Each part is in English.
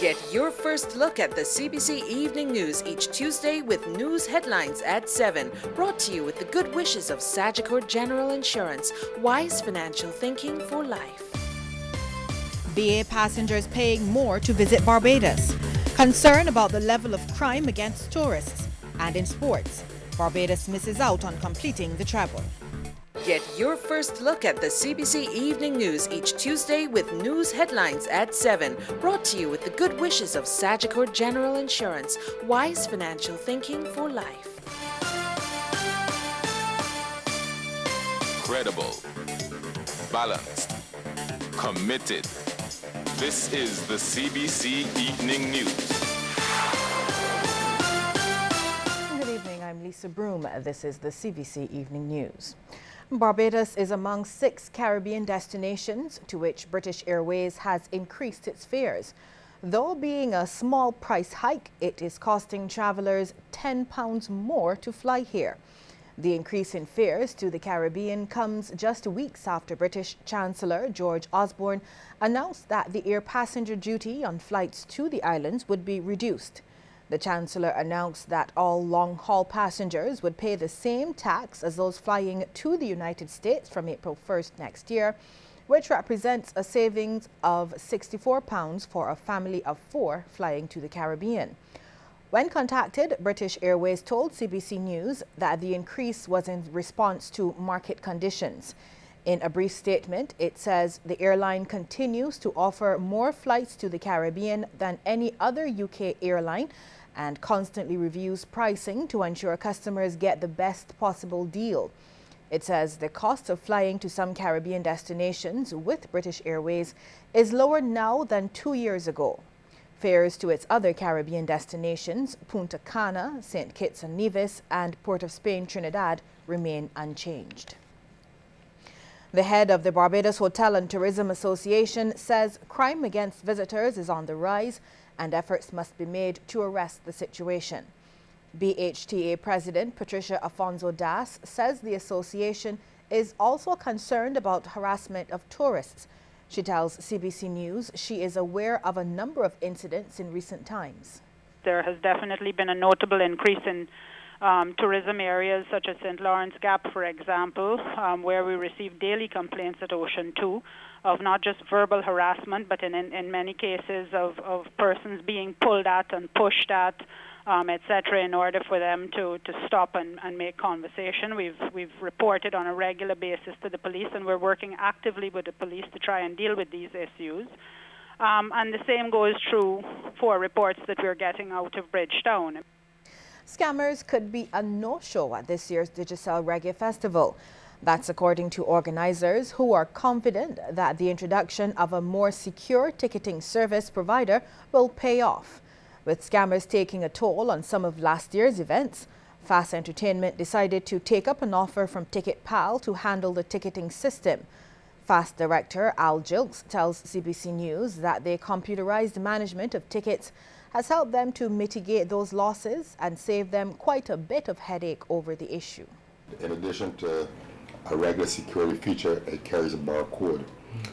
Get your first look at the CBC Evening News each Tuesday with news headlines at 7. Brought to you with the good wishes of Sagicor General Insurance. Wise financial thinking for life. BA passengers paying more to visit Barbados. Concern about the level of crime against tourists. And in sports, Barbados misses out on completing the travel. Get your first look at the CBC Evening News each Tuesday with news headlines at 7. Brought to you with the good wishes of Sagicor General Insurance. Wise financial thinking for life. Credible, balanced, committed. This is the CBC Evening News. Good evening, I'm Lisa Broom. This is the CBC Evening News. Barbados is among 6 Caribbean destinations to which British Airways has increased its fares. Though being a small price hike, it is costing travelers £10 more to fly here. The increase in fares to the Caribbean comes just weeks after British Chancellor George Osborne announced that the air passenger duty on flights to the islands would be reduced. The Chancellor announced that all long-haul passengers would pay the same tax as those flying to the United States from April 1st next year, which represents a savings of £64 for a family of 4 flying to the Caribbean. When contacted, British Airways told CBC News that the increase was in response to market conditions. In a brief statement, it says the airline continues to offer more flights to the Caribbean than any other UK airline and constantly reviews pricing to ensure customers get the best possible deal. It says the cost of flying to some Caribbean destinations with British Airways is lower now than 2 years ago. Fares to its other Caribbean destinations, Punta Cana, St. Kitts and Nevis, and Port of Spain, Trinidad, remain unchanged. The head of the Barbados Hotel and Tourism Association says crime against visitors is on the rise and efforts must be made to arrest the situation. BHTA President Patricia Afonso Das says the association is also concerned about harassment of tourists. She tells CBC News she is aware of a number of incidents in recent times. There has definitely been a notable increase in tourism areas such as St. Lawrence Gap, for example, where we receive daily complaints at Ocean 2 of not just verbal harassment, but in many cases of persons being pulled at and pushed at, etc., in order for them to stop and make conversation. We've reported on a regular basis to the police, and we're working actively with the police to try and deal with these issues. And the same goes true for reports that we're getting out of Bridgetown. Scammers could be a no-show at this year's Digicel Reggae Festival. That's according to organizers, who are confident that the introduction of a more secure ticketing service provider will pay off. With scammers taking a toll on some of last year's events, Fast Entertainment decided to take up an offer from TicketPal to handle the ticketing system. Fast director Al Gilks tells CBC News that the computerized management of tickets has helped them to mitigate those losses and save them quite a bit of headache over the issue. In addition to a regular security feature, it carries a barcode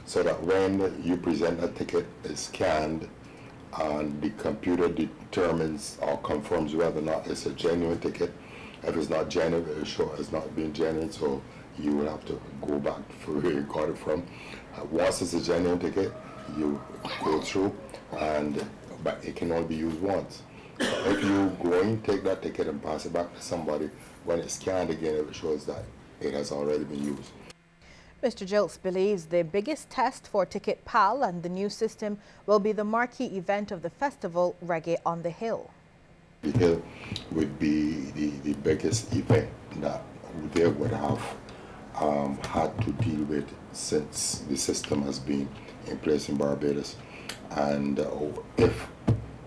so that when you present a ticket, it's scanned and the computer determines or confirms whether or not it's a genuine ticket. If it's not genuine, it will show it's not being genuine, so you will have to go back for where you got it from. Once it's a genuine ticket, you go through, but it can only be used once. If you go and take that ticket and pass it back to somebody, when it's scanned again, it shows that it has already been used. Mr. Gilks believes the biggest test for TicketPal and the new system will be the marquee event of the festival, Reggae on the Hill. The Hill would be the biggest event that they would have had to deal with since the system has been in place in Barbados. And if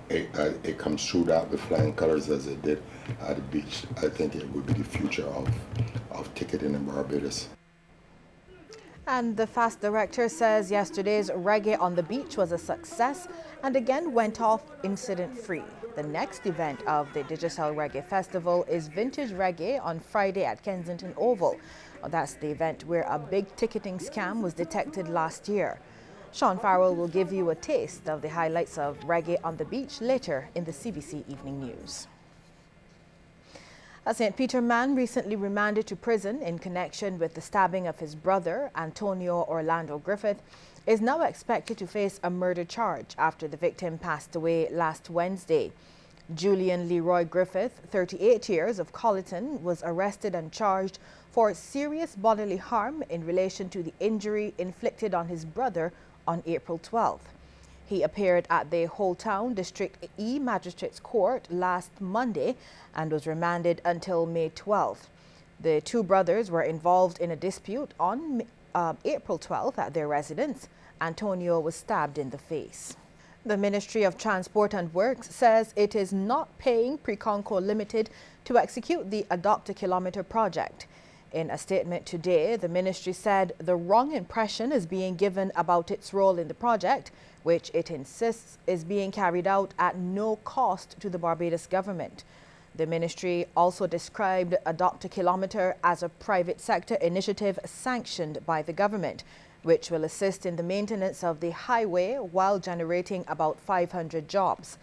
it comes through that with flying colors as it did at the beach, I think it would be the future of ticketing in Barbados. And the Fast director says yesterday's Reggae on the Beach was a success and again went off incident-free. The next event of the Digicel Reggae Festival is Vintage Reggae on Friday at Kensington Oval. That's the event where a big ticketing scam was detected last year. Sean Farrell will give you a taste of the highlights of Reggae on the Beach later in the CBC Evening News. A St. Peter man recently remanded to prison in connection with the stabbing of his brother, Antonio Orlando Griffith, is now expected to face a murder charge after the victim passed away last Wednesday. Julian Leroy Griffith, 38 years, of Colleton, was arrested and charged for serious bodily harm in relation to the injury inflicted on his brother on April 12th. He appeared at the Whole Town District E Magistrates Court last Monday and was remanded until May 12th. The two brothers were involved in a dispute on April 12th at their residence. Antonio was stabbed in the face. The Ministry of Transport and Works says it is not paying Preconco Limited to execute the Adopt a Kilometre project. In a statement today, the ministry said the wrong impression is being given about its role in the project, which it insists is being carried out at no cost to the Barbados government. The ministry also described Adopt a Kilometre as a private sector initiative sanctioned by the government, which will assist in the maintenance of the highway while generating about 500 jobs.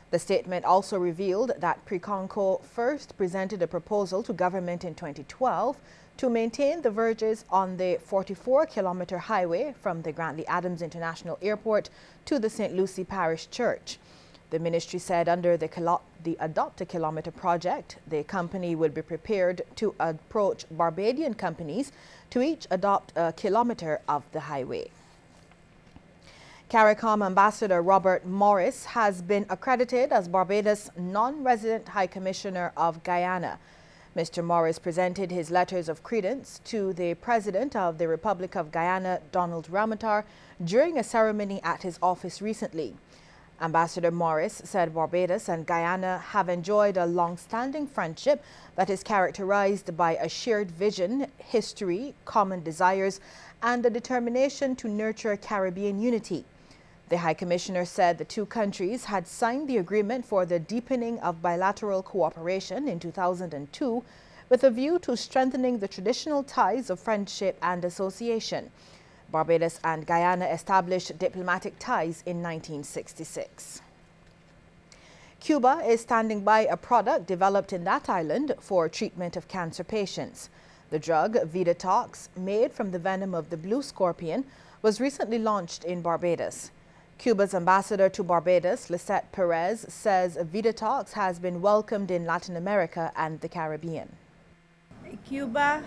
The statement also revealed that Preconco first presented a proposal to government in 2012 to maintain the verges on the 44-kilometre highway from the Grantley Adams International Airport to the St. Lucie Parish Church. The ministry said under the Adopt a Kilometre project, the company will be prepared to approach Barbadian companies to each adopt a kilometre of the highway. CARICOM Ambassador Robert Morris has been accredited as Barbados' non-resident High Commissioner of Guyana. Mr. Morris presented his letters of credence to the President of the Republic of Guyana, Donald Ramotar, during a ceremony at his office recently. Ambassador Morris said Barbados and Guyana have enjoyed a long-standing friendship that is characterized by a shared vision, history, common desires, and a determination to nurture Caribbean unity. The High Commissioner said the two countries had signed the agreement for the deepening of bilateral cooperation in 2002 with a view to strengthening the traditional ties of friendship and association. Barbados and Guyana established diplomatic ties in 1966. Cuba is standing by a product developed in that island for treatment of cancer patients. The drug, Vidatox, made from the venom of the blue scorpion, was recently launched in Barbados. Cuba's ambassador to Barbados, Lisette Perez, says Vidatox has been welcomed in Latin America and the Caribbean. Cuba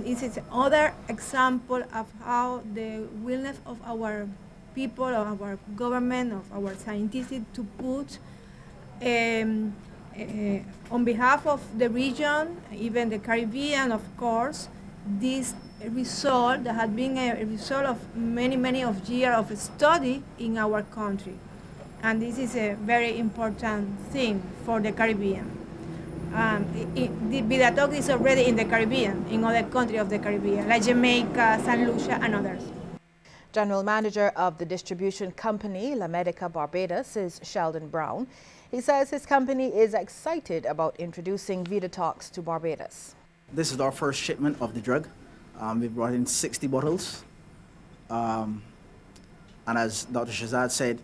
is another example of how the willingness of our people, of our government, of our scientists to put on behalf of the region, even the Caribbean, of course, this result that had been a result of many of years of study in our country. And this is a very important thing for the Caribbean. The Vidatox is already in the Caribbean, in other countries of the Caribbean, like Jamaica, St. Lucia, and others. General Manager of the distribution company La Medica Barbados is Sheldon Brown. He says his company is excited about introducing Vidatox to Barbados. This is our first shipment of the drug. We brought in 60 bottles. And as Dr. Shazad said,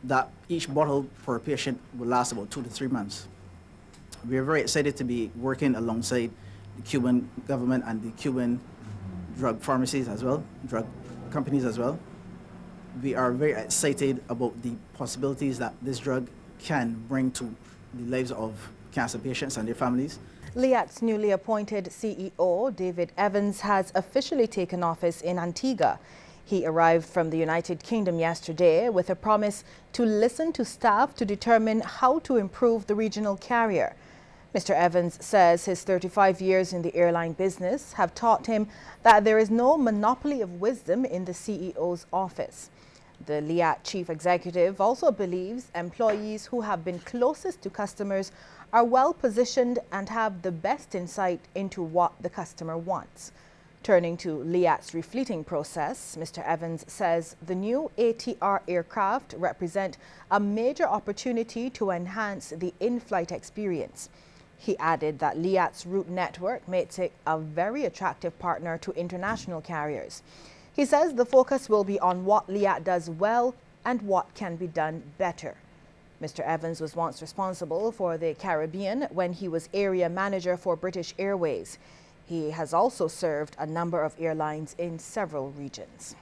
that each bottle for a patient will last about 2 to 3 months. We are very excited to be working alongside the Cuban government and the Cuban drug pharmacies as well, drug companies as well. We are very excited about the possibilities that this drug can bring to the lives of cancer patients and their families. LIAT's newly appointed CEO, David Evans, has officially taken office in Antigua. He arrived from the United Kingdom yesterday with a promise to listen to staff to determine how to improve the regional carrier. Mr. Evans says his 35 years in the airline business have taught him that there is no monopoly of wisdom in the CEO's office. The LIAT chief executive also believes employees who have been closest to customers are well positioned and have the best insight into what the customer wants. Turning to LIAT's refleeting process, Mr. Evans says the new ATR aircraft represent a major opportunity to enhance the in-flight experience. He added that LIAT's route network makes it a very attractive partner to international carriers. He says the focus will be on what LIAT does well and what can be done better. Mr. Evans was once responsible for the Caribbean when he was area manager for British Airways. He has also served a number of airlines in several regions.